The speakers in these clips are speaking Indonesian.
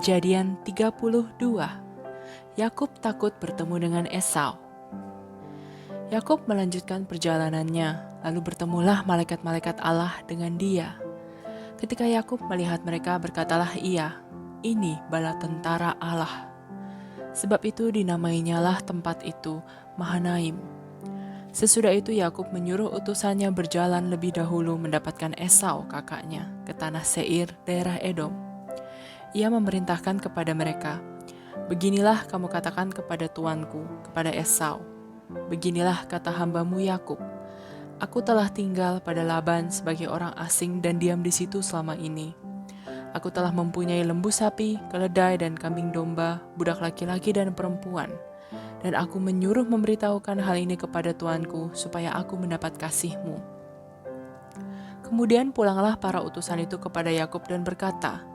Kejadian 32. Yakub takut bertemu dengan Esau. Yakub melanjutkan perjalanannya, lalu bertemulah malaikat-malaikat Allah dengan dia. Ketika Yakub melihat mereka, berkatalah ia, "Ini bala tentara Allah." Sebab itu dinamainyalah tempat itu Mahanaim. Sesudah itu Yakub menyuruh utusannya berjalan lebih dahulu mendapatkan Esau kakaknya ke tanah Seir, daerah Edom. Ia memerintahkan kepada mereka, "Beginilah kamu katakan kepada tuanku, kepada Esau. Beginilah kata hambamu Yakub, aku telah tinggal pada Laban sebagai orang asing dan diam di situ selama ini. Aku telah mempunyai lembu sapi, keledai dan kambing domba, budak laki-laki dan perempuan. Dan aku menyuruh memberitahukan hal ini kepada tuanku supaya aku mendapat kasihmu." Kemudian pulanglah para utusan itu kepada Yakub dan berkata,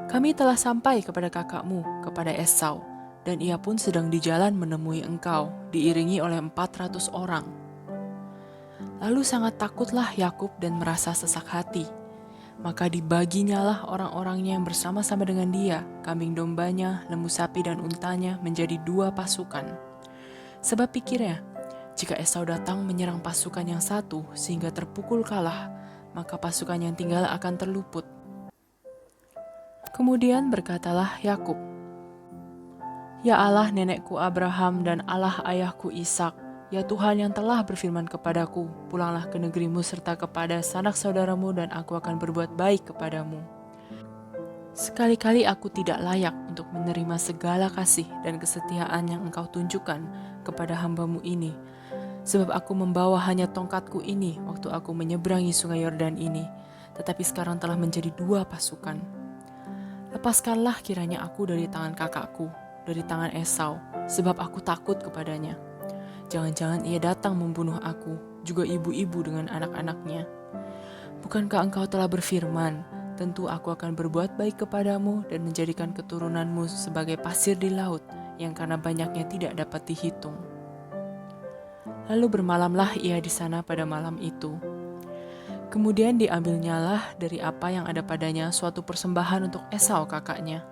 "Kami telah sampai kepada kakakmu, kepada Esau, dan ia pun sedang di jalan menemui engkau, diiringi oleh 400 orang." Lalu sangat takutlah Yakub dan merasa sesak hati. Maka dibaginyalah orang-orangnya yang bersama-sama dengan dia, kambing dombanya, lembu sapi dan untanya menjadi 2 pasukan. Sebab pikirnya, jika Esau datang menyerang pasukan yang satu sehingga terpukul kalah, maka pasukan yang tinggal akan terluput. Kemudian berkatalah Yakub, "Ya Allah nenekku Abraham dan Allah ayahku Ishak, ya Tuhan yang telah berfirman kepadaku, pulanglah ke negerimu serta kepada sanak saudaramu dan aku akan berbuat baik kepadamu. Sekali-kali aku tidak layak untuk menerima segala kasih dan kesetiaan yang engkau tunjukkan kepada hambamu ini, sebab aku membawa hanya tongkatku ini waktu aku menyeberangi sungai Yordan ini, tetapi sekarang telah menjadi 2 pasukan. Lepaskanlah kiranya aku dari tangan kakakku, dari tangan Esau, sebab aku takut kepadanya. Jangan-jangan ia datang membunuh aku, juga ibu-ibu dengan anak-anaknya. Bukankah engkau telah berfirman, tentu aku akan berbuat baik kepadamu dan menjadikan keturunanmu sebagai pasir di laut, yang karena banyaknya tidak dapat dihitung." Lalu bermalamlah ia di sana pada malam itu. Kemudian diambilnyalah dari apa yang ada padanya suatu persembahan untuk Esau kakaknya,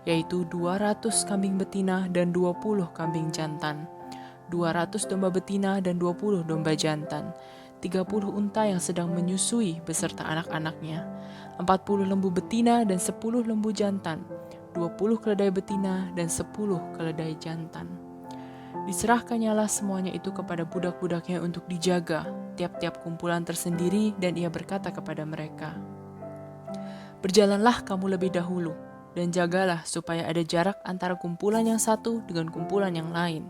yaitu 200 kambing betina dan 20 kambing jantan, 200 domba betina dan 20 domba jantan, 30 unta yang sedang menyusui beserta anak-anaknya, 40 lembu betina dan 10 lembu jantan, 20 keledai betina dan 10 keledai jantan. Diserahkannyalah semuanya itu kepada budak-budaknya untuk dijaga, tiap-tiap kumpulan tersendiri, dan ia berkata kepada mereka, "Berjalanlah kamu lebih dahulu, dan jagalah supaya ada jarak antara kumpulan yang satu dengan kumpulan yang lain."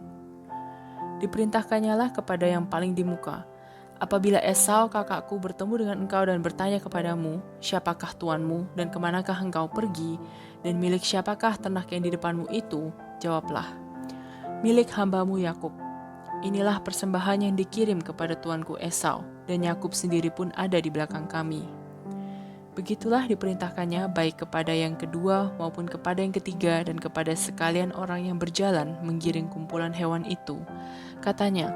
Diperintahkannyalah kepada yang paling di muka, "Apabila Esau kakakku bertemu dengan engkau dan bertanya kepadamu, 'Siapakah tuanmu dan kemanakah engkau pergi, dan milik siapakah ternak yang di depanmu itu?' Jawablah, 'Milik hambamu Yakub. Inilah persembahan yang dikirim kepada tuanku Esau, dan Yakub sendiri pun ada di belakang kami.' Begitulah diperintahkannya baik kepada yang kedua maupun kepada yang ketiga dan kepada sekalian orang yang berjalan menggiring kumpulan hewan itu. Katanya,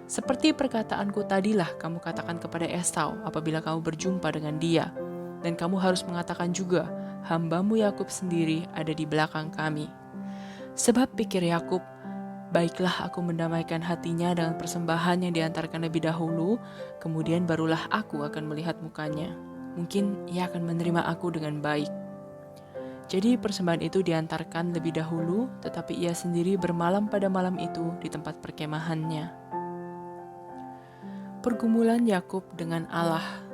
'Seperti perkataanku tadilah kamu katakan kepada Esau apabila kamu berjumpa dengan dia, dan kamu harus mengatakan juga, hambamu Yakub sendiri ada di belakang kami.' Sebab pikir Yakub, baiklah aku mendamaikan hatinya dengan persembahan yang diantarkan lebih dahulu, kemudian barulah aku akan melihat mukanya. Mungkin ia akan menerima aku dengan baik." Jadi persembahan itu diantarkan lebih dahulu, tetapi ia sendiri bermalam pada malam itu di tempat perkemahannya. Pergumulan Yakub dengan Allah.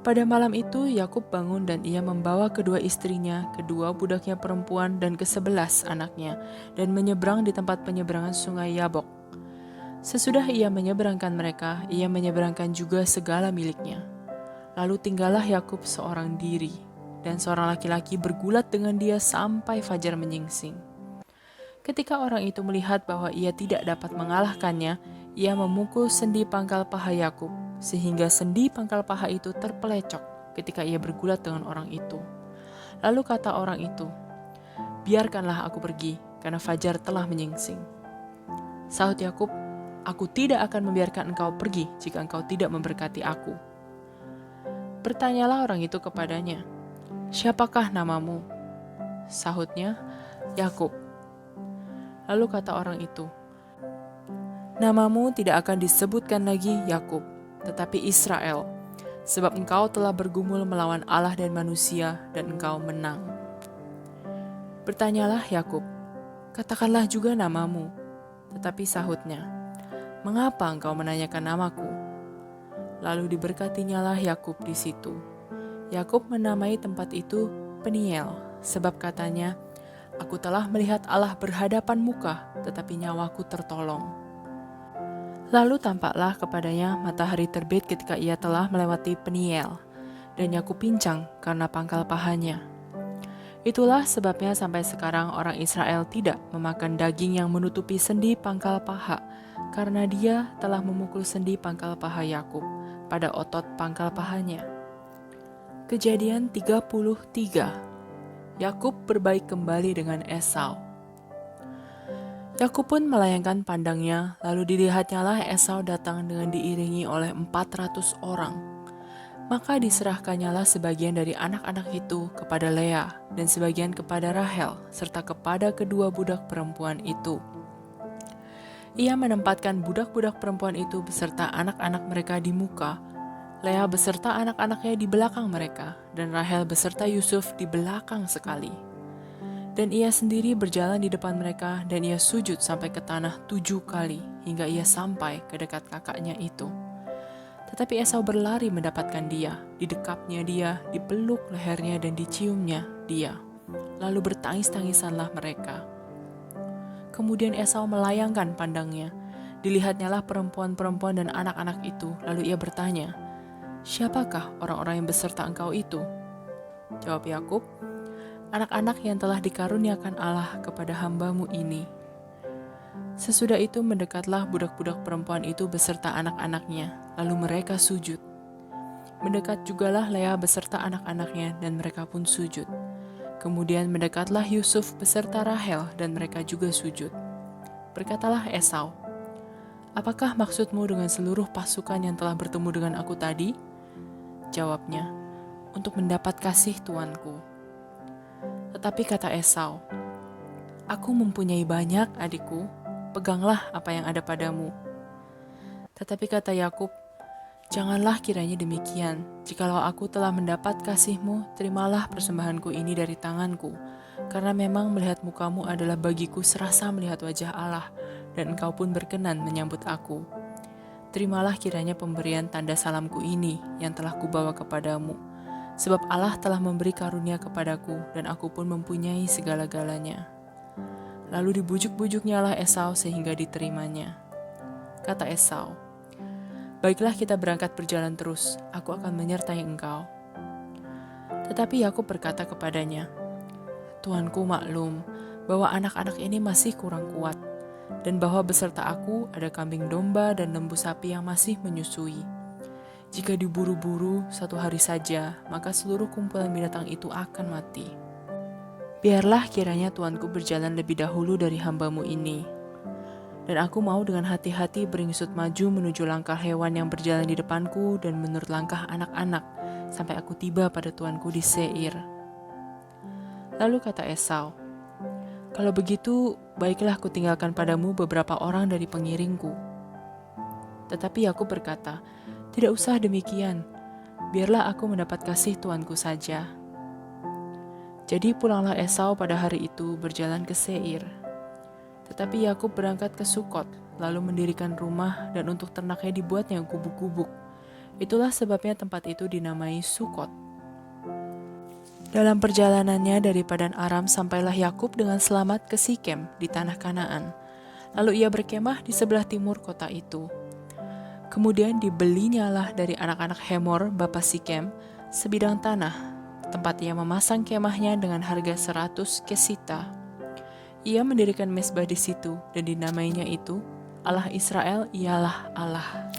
Pada malam itu Yakub bangun dan ia membawa kedua istrinya, kedua budaknya perempuan dan ke-11 anaknya, dan menyeberang di tempat penyeberangan sungai Yabok. Sesudah ia menyeberangkan mereka, ia menyeberangkan juga segala miliknya. Lalu tinggallah Yakub seorang diri, dan seorang laki-laki bergulat dengan dia sampai fajar menyingsing. Ketika orang itu melihat bahwa ia tidak dapat mengalahkannya, ia memukul sendi pangkal paha Yakub, sehingga sendi pangkal paha itu terpelecok ketika ia bergulat dengan orang itu. Lalu kata orang itu, "Biarkanlah aku pergi, karena fajar telah menyingsing." Sahut Yakub, "Aku tidak akan membiarkan engkau pergi jika engkau tidak memberkati aku." Bertanyalah orang itu kepadanya, "Siapakah namamu?" Sahutnya, Yakub. Lalu kata orang itu, namamu tidak akan disebutkan lagi Yakub, tetapi Israel, sebab engkau telah bergumul melawan Allah dan manusia, dan engkau menang. Bertanyalah Yakub, katakanlah juga namamu. Tetapi sahutnya, mengapa engkau menanyakan namaku? Lalu diberkatinyalah Yakub di situ. Yakub menamai tempat itu Peniel, sebab katanya, aku telah melihat Allah berhadapan muka, tetapi nyawaku tertolong. Lalu tampaklah kepadanya matahari terbit ketika ia telah melewati Peniel, dan Yakub pincang karena pangkal pahanya. Itulah sebabnya sampai sekarang orang Israel tidak memakan daging yang menutupi sendi pangkal paha, karena dia telah memukul sendi pangkal paha Yakub pada otot pangkal pahanya. Kejadian 33. Yakub berbaik kembali dengan Esau. Yakub pun melayangkan pandangnya, lalu dilihatnyalah Esau datang dengan diiringi oleh 400 orang. Maka diserahkannyalah sebagian dari anak-anak itu kepada Lea dan sebagian kepada Rahel serta kepada kedua budak perempuan itu. Ia menempatkan budak-budak perempuan itu beserta anak-anak mereka di muka, Lea beserta anak-anaknya di belakang mereka, dan Rahel beserta Yusuf di belakang sekali. Dan ia sendiri berjalan di depan mereka, dan ia sujud sampai ke tanah 7 kali hingga ia sampai ke dekat kakaknya itu. Tetapi Esau berlari mendapatkan dia, didekapnya dia, dipeluk lehernya dan diciumnya dia. Lalu bertangis-tangisanlah mereka. Kemudian Esau melayangkan pandangnya. Dilihatnyalah perempuan-perempuan dan anak-anak itu. Lalu ia bertanya, siapakah orang-orang yang beserta engkau itu? Jawab Yakub, anak-anak yang telah dikaruniakan Allah kepada hamba-Mu ini. Sesudah itu mendekatlah budak-budak perempuan itu beserta anak-anaknya. Lalu mereka sujud. Mendekat jugalah Lea beserta anak-anaknya, dan mereka pun sujud. Kemudian mendekatlah Yusuf beserta Rahel, dan mereka juga sujud. Berkatalah Esau, apakah maksudmu dengan seluruh pasukan yang telah bertemu dengan aku tadi? Jawabnya, untuk mendapat kasih tuanku. Tetapi kata Esau, aku mempunyai banyak adikku, peganglah apa yang ada padamu. Tetapi kata Yakub, janganlah kiranya demikian. Jikalau aku telah mendapat kasih-Mu, terimalah persembahanku ini dari tanganku. Karena memang melihat mukamu adalah bagiku serasa melihat wajah Allah, dan engkau pun berkenan menyambut aku. Terimalah kiranya pemberian tanda salamku ini yang telah kubawa kepadamu. Sebab Allah telah memberi karunia kepadaku, dan aku pun mempunyai segala-galanya. Lalu dibujuk-bujuknyalah Esau sehingga diterimanya. Kata Esau, baiklah kita berangkat berjalan terus, aku akan menyertai engkau. Tetapi Yakub berkata kepadanya, Tuanku maklum bahwa anak-anak ini masih kurang kuat, dan bahwa beserta aku ada kambing domba dan lembu sapi yang masih menyusui. Jika diburu-buru 1 hari saja, maka seluruh kumpulan binatang itu akan mati. Biarlah kiranya tuanku berjalan lebih dahulu dari hamba-Mu ini. Dan aku mau dengan hati-hati beringsut maju menuju langkah hewan yang berjalan di depanku dan menurut langkah anak-anak, sampai aku tiba pada tuanku di Seir. Lalu kata Esau, kalau begitu, baiklah aku tinggalkan padamu beberapa orang dari pengiringku. Tetapi aku berkata, tidak usah demikian, biarlah aku mendapat kasih tuanku saja. Jadi pulanglah Esau pada hari itu berjalan ke Seir. Tetapi Yakub berangkat ke Sukot, lalu mendirikan rumah dan untuk ternaknya dibuatnya gubuk-gubuk. Itulah sebabnya tempat itu dinamai Sukot. Dalam perjalanannya dari Padan Aram sampailah Yakub dengan selamat ke Sikem di tanah Kanaan. Lalu ia berkemah di sebelah timur kota itu. Kemudian dibelinyalah dari anak-anak Hemor bapa Sikem sebidang tanah, tempat ia memasang kemahnya dengan harga 100 kesita. Ia mendirikan mezbah di situ dan dinamainya itu Allah Israel ialah Allah.